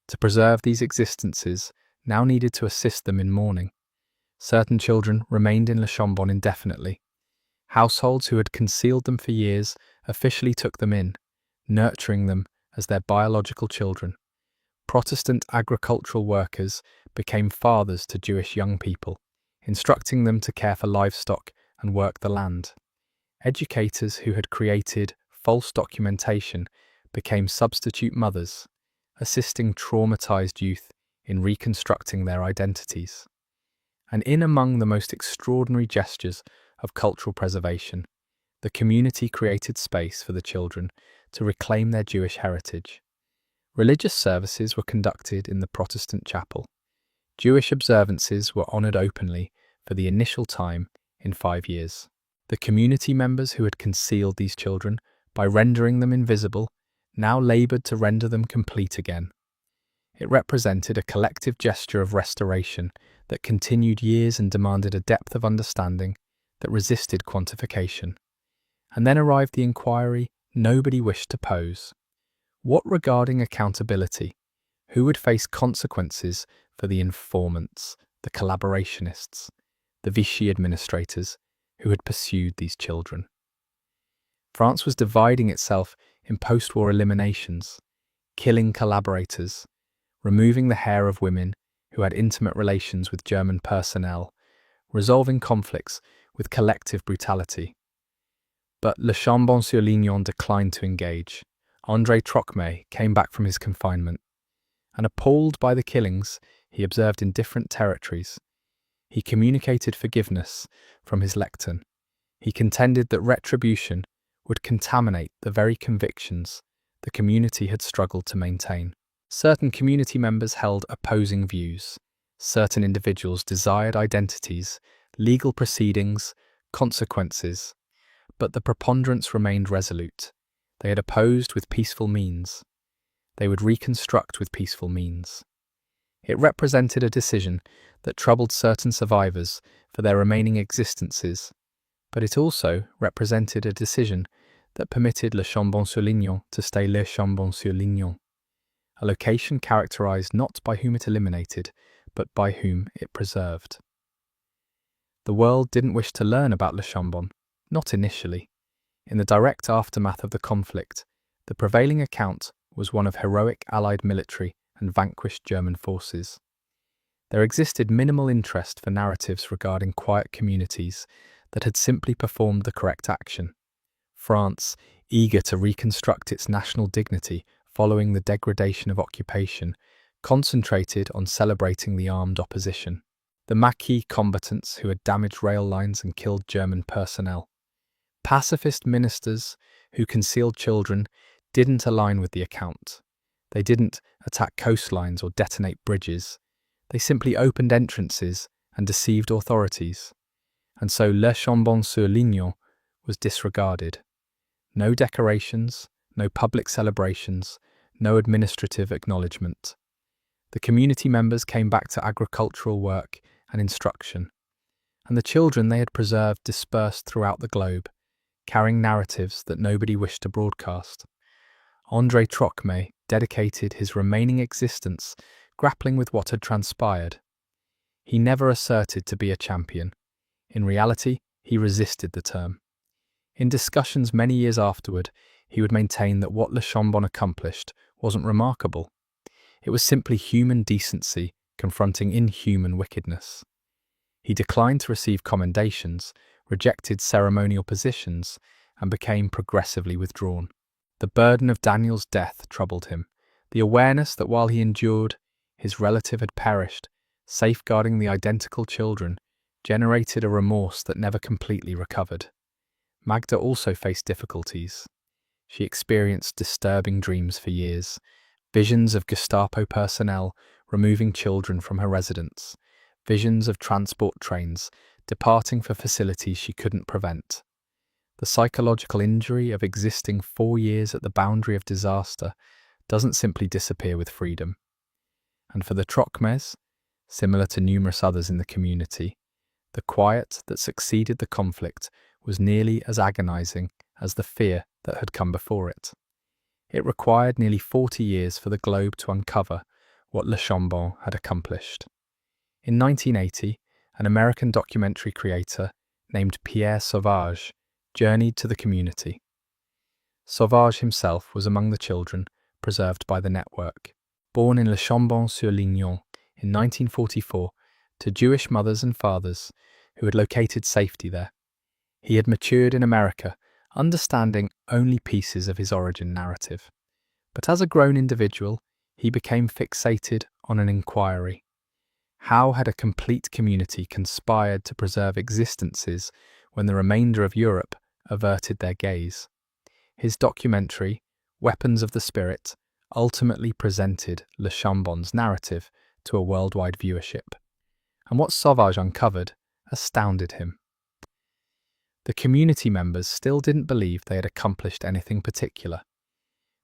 to preserve these existences now needed to assist them in mourning. Certain children remained in Le Chambon indefinitely. Households who had concealed them for years officially took them in, nurturing them as their biological children. Protestant agricultural workers became fathers to Jewish young people, instructing them to care for livestock and work the land. Educators who had created false documentation became substitute mothers, assisting traumatized youth in reconstructing their identities. And in among the most extraordinary gestures of cultural preservation, the community created space for the children to reclaim their Jewish heritage. Religious services were conducted in the Protestant chapel. Jewish observances were honoured openly for the initial time in 5 years. The community members who had concealed these children by rendering them invisible now laboured to render them complete again. It represented a collective gesture of restoration that continued years and demanded a depth of understanding that resisted quantification. And then arrived the inquiry nobody wished to pose. What regarding accountability? Who would face consequences for the informants, the collaborationists, the Vichy administrators who had pursued these children? France was dividing itself in post-war eliminations, killing collaborators, removing the hair of women who had intimate relations with German personnel, resolving conflicts with collective brutality. But Le Chambon-sur-Lignon declined to engage. André Trocmé came back from his confinement, and appalled by the killings he observed in different territories, he communicated forgiveness from his lectern. He contended that retribution would contaminate the very convictions the community had struggled to maintain. Certain community members held opposing views. Certain individuals desired identities, legal proceedings, consequences, but the preponderance remained resolute. They had opposed with peaceful means. They would reconstruct with peaceful means. It represented a decision that troubled certain survivors for their remaining existences, but it also represented a decision that permitted Le Chambon-sur-Lignon to stay Le Chambon-sur-Lignon, a location characterized not by whom it eliminated, but by whom it preserved. The world didn't wish to learn about Le Chambon, not initially. In the direct aftermath of the conflict, the prevailing account was one of heroic Allied military and vanquished German forces. There existed minimal interest for narratives regarding quiet communities that had simply performed the correct action. France, eager to reconstruct its national dignity following the degradation of occupation, concentrated on celebrating the armed opposition, the Maquis combatants who had damaged rail lines and killed German personnel. Pacifist ministers who concealed children didn't align with the account. They didn't attack coastlines or detonate bridges. They simply opened entrances and deceived authorities. And so Le Chambon-sur-Lignon was disregarded. No decorations, no public celebrations, no administrative acknowledgement. The community members came back to agricultural work and instruction, and the children they had preserved dispersed throughout the globe, carrying narratives that nobody wished to broadcast. André Trocmé dedicated his remaining existence grappling with what had transpired. He never asserted to be a champion. In reality, he resisted the term. In discussions many years afterward, he would maintain that what Le Chambon accomplished wasn't remarkable. It was simply human decency confronting inhuman wickedness. He declined to receive commendations, rejected ceremonial positions, and became progressively withdrawn. The burden of Daniel's death troubled him. The awareness that while he endured, his relative had perished, safeguarding the identical children, generated a remorse that never completely recovered. Magda also faced difficulties. She experienced disturbing dreams for years, visions of Gestapo personnel removing children from her residence, visions of transport trains departing for facilities she couldn't prevent. The psychological injury of existing 4 years at the boundary of disaster doesn't simply disappear with freedom. And for the Trocmés, similar to numerous others in the community, the quiet that succeeded the conflict was nearly as agonizing as the fear that had come before it. It required nearly 40 years for the globe to uncover what Le Chambon had accomplished. In 1980, an American documentary creator named Pierre Sauvage journeyed to the community. Sauvage himself was among the children preserved by the network. Born in Le Chambon-sur-Lignon in 1944 to Jewish mothers and fathers who had located safety there, he had matured in America, understanding only pieces of his origin narrative. But as a grown individual, he became fixated on an inquiry. How had a complete community conspired to preserve existences when the remainder of Europe averted their gaze? His documentary, Weapons of the Spirit, ultimately presented Le Chambon's narrative to a worldwide viewership. And what Sauvage uncovered astounded him. The community members still didn't believe they had accomplished anything particular.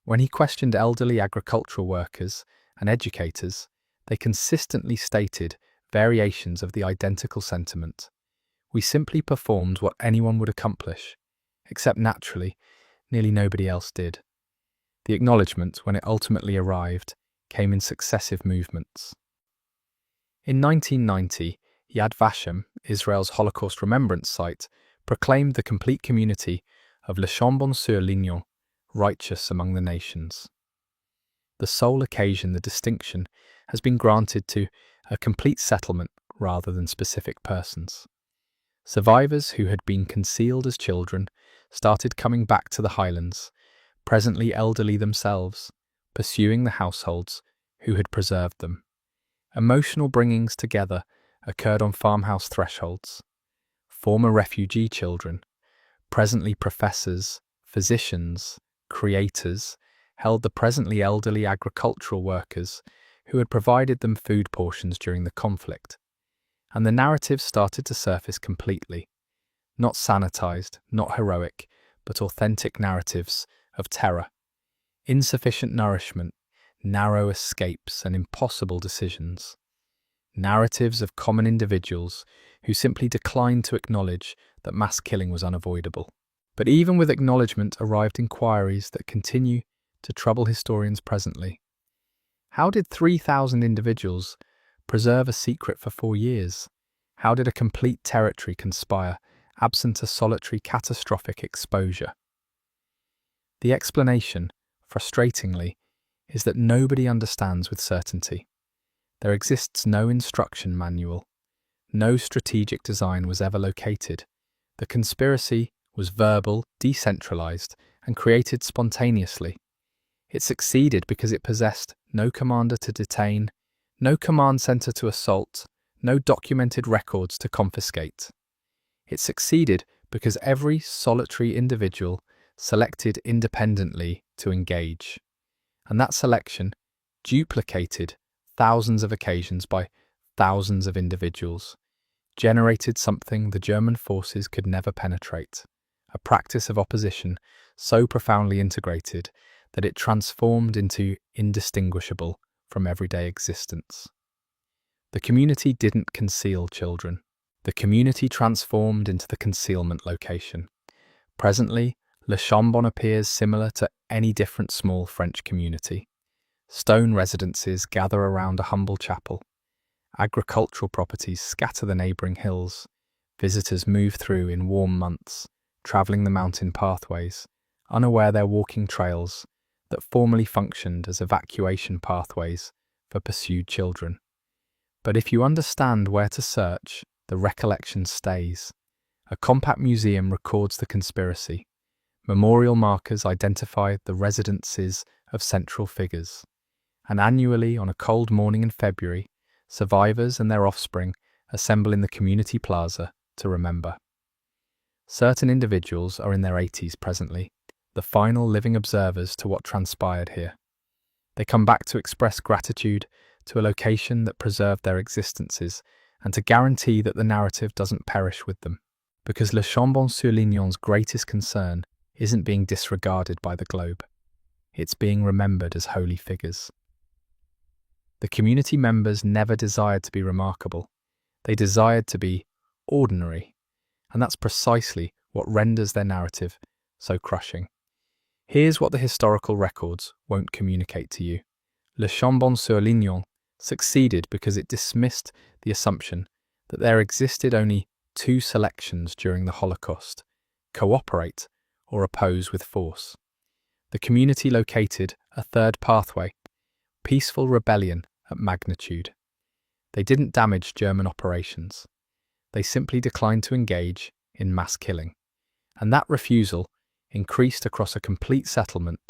When he questioned elderly agricultural workers and educators, they consistently stated variations of the identical sentiment. We simply performed what anyone would accomplish, except naturally, nearly nobody else did. The acknowledgement, when it ultimately arrived, came in successive movements. In 1990, Yad Vashem, Israel's Holocaust remembrance site, proclaimed the complete community of Le Chambon-sur-Lignon righteous among the nations. The sole occasion the distinction has been granted to a complete settlement rather than specific persons. Survivors who had been concealed as children started coming back to the highlands, presently elderly themselves, pursuing the households who had preserved them. Emotional bringings together occurred on farmhouse thresholds. Former refugee children, presently professors, physicians, creators, held the presently elderly agricultural workers who had provided them food portions during the conflict. And the narrative started to surface completely. Not sanitized, not heroic, but authentic narratives of terror, insufficient nourishment, narrow escapes, and impossible decisions. Narratives of common individuals who simply declined to acknowledge that mass killing was unavoidable. But even with acknowledgement arrived inquiries that continue to trouble historians presently. How did 3,000 individuals preserve a secret for 4 years? How did a complete territory conspire, absent a solitary catastrophic exposure? The explanation, frustratingly, is that nobody understands with certainty. There exists no instruction manual. No strategic design was ever located. The conspiracy was verbal, decentralized, and created spontaneously. It succeeded because it possessed no commander to detain, no command center to assault, no documented records to confiscate. It succeeded because every solitary individual selected independently to engage. And that selection duplicated thousands of occasions by thousands of individuals, generated something the German forces could never penetrate, a practice of opposition so profoundly integrated that it transformed into indistinguishable from everyday existence. The community didn't conceal children. The community transformed into the concealment location. Presently, Le Chambon appears similar to any different small French community. Stone residences gather around a humble chapel. Agricultural properties scatter the neighbouring hills. Visitors move through in warm months, travelling the mountain pathways, unaware they're walking trails that formerly functioned as evacuation pathways for pursued children. But if you understand where to search, the recollection stays. A compact museum records the conspiracy. Memorial markers identify the residences of central figures. And annually, on a cold morning in February, survivors and their offspring assemble in the community plaza to remember. Certain individuals are in their 80s presently, the final living observers to what transpired here. They come back to express gratitude to a location that preserved their existences and to guarantee that the narrative doesn't perish with them. Because Le Chambon-sur-Lignon's greatest concern isn't being disregarded by the globe. It's being remembered as holy figures. The community members never desired to be remarkable. They desired to be ordinary. And that's precisely what renders their narrative so crushing. Here's what the historical records won't communicate to you. Le Chambon-sur-Lignon succeeded because it dismissed the assumption that there existed only 2 selections during the Holocaust: cooperate or oppose with force. The community located a third pathway: peaceful rebellion at magnitude. They didn't damage German operations. They simply declined to engage in mass killing. And that refusal, increased across a complete settlement,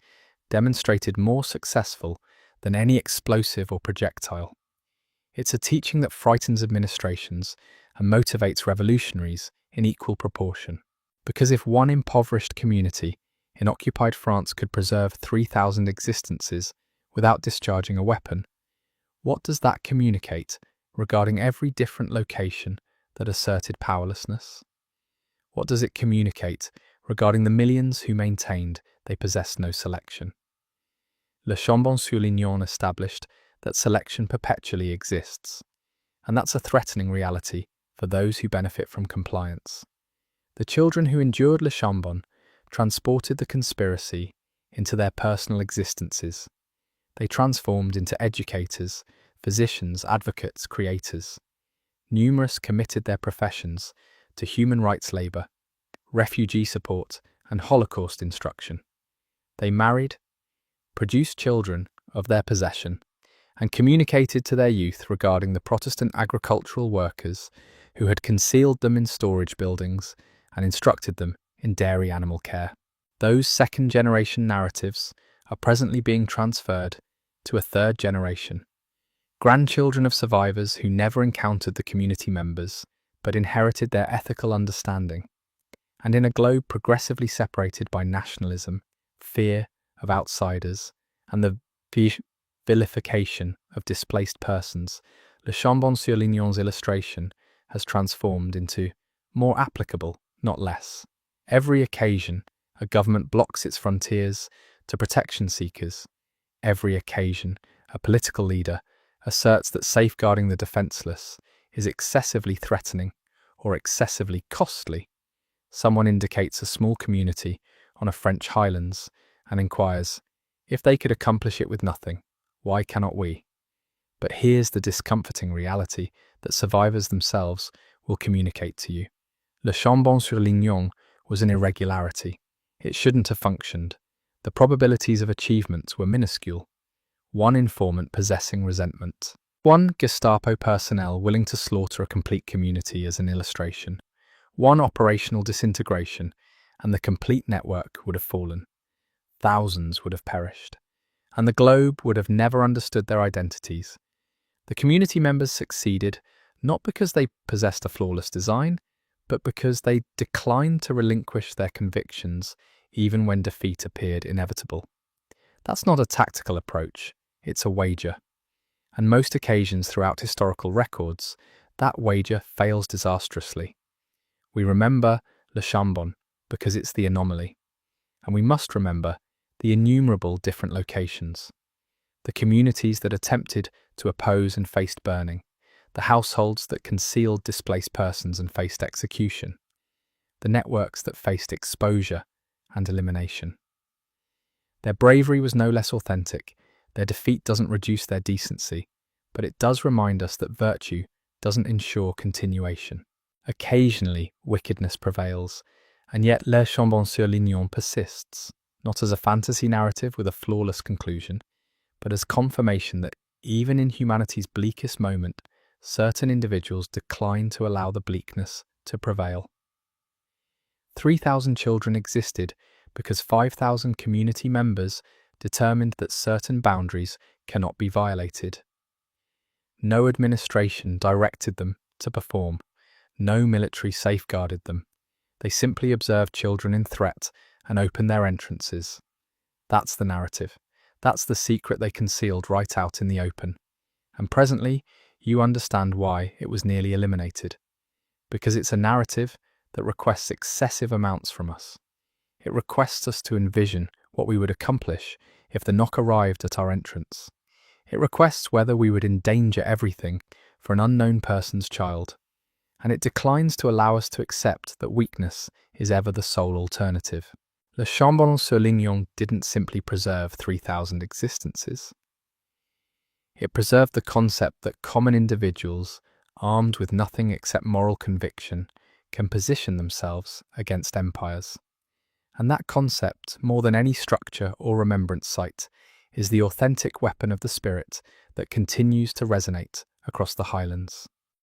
demonstrated more successful than any explosive or projectile. It's a teaching that frightens administrations and motivates revolutionaries in equal proportion. Because if one impoverished community in occupied France could preserve 3,000 existences without discharging a weapon, what does that communicate regarding every different location that asserted powerlessness? What does it communicate regarding the millions who maintained they possessed no selection? Le Chambon-sur-Lignon established that selection perpetually exists, and that's a threatening reality for those who benefit from compliance. The children who endured Le Chambon transported the conspiracy into their personal existences. They transformed into educators, physicians, advocates, creators. Numerous committed their professions to human rights labour, refugee support, and Holocaust instruction. They married, produced children of their possession, and communicated to their youth regarding the Protestant agricultural workers who had concealed them in storage buildings and instructed them in dairy animal care. Those second-generation narratives are presently being transferred to a third generation. Grandchildren of survivors who never encountered the community members but inherited their ethical understanding. And in a globe progressively separated by nationalism, fear of outsiders, and the vilification of displaced persons, Le Chambon-sur-Lignon's illustration has transformed into more applicable, not less. Every occasion A government blocks its frontiers to protection seekers. Every occasion, a political leader asserts that safeguarding the defenceless is excessively threatening or excessively costly. Someone indicates a small community on a French highlands and inquires, if they could accomplish it with nothing, why cannot we? But here's the discomforting reality that survivors themselves will communicate to you. Le Chambon-sur-Lignon was an irregularity. It shouldn't have functioned. The probabilities of achievement were minuscule. One informant possessing resentment. One Gestapo personnel willing to slaughter a complete community as an illustration. One operational disintegration, and the complete network would have fallen. Thousands would have perished. And the globe would have never understood their identities. The community members succeeded not because they possessed a flawless design, but because they declined to relinquish their convictions even when defeat appeared inevitable. That's not a tactical approach, it's a wager. And most occasions throughout historical records, that wager fails disastrously. We remember Le Chambon because it's the anomaly. And we must remember the innumerable different locations. The communities that attempted to oppose and faced burning. The households that concealed displaced persons and faced execution. The networks that faced exposure and elimination. Their bravery was no less authentic. Their defeat doesn't reduce their decency, but it does remind us that virtue doesn't ensure continuation. Occasionally, wickedness prevails, and yet Le Chambon-sur-Lignon persists, not as a fantasy narrative with a flawless conclusion, but as confirmation that even in humanity's bleakest moment, certain individuals decline to allow the bleakness to prevail. 3,000 children existed because 5,000 community members determined that certain boundaries cannot be violated. No administration directed them to perform. No military safeguarded them. They simply observed children in threat and opened their entrances. That's the narrative. That's the secret they concealed right out in the open. And presently, you understand why it was nearly eliminated. Because it's a narrative that requests excessive amounts from us. It requests us to envision what we would accomplish if the knock arrived at our entrance. It requests whether we would endanger everything for an unknown person's child. And it declines to allow us to accept that weakness is ever the sole alternative. Le Chambon-sur-Lignon didn't simply preserve 3,000 existences. It preserved the concept that common individuals, armed with nothing except moral conviction, can position themselves against empires. And that concept, more than any structure or remembrance site, is the authentic weapon of the spirit that continues to resonate across the highlands.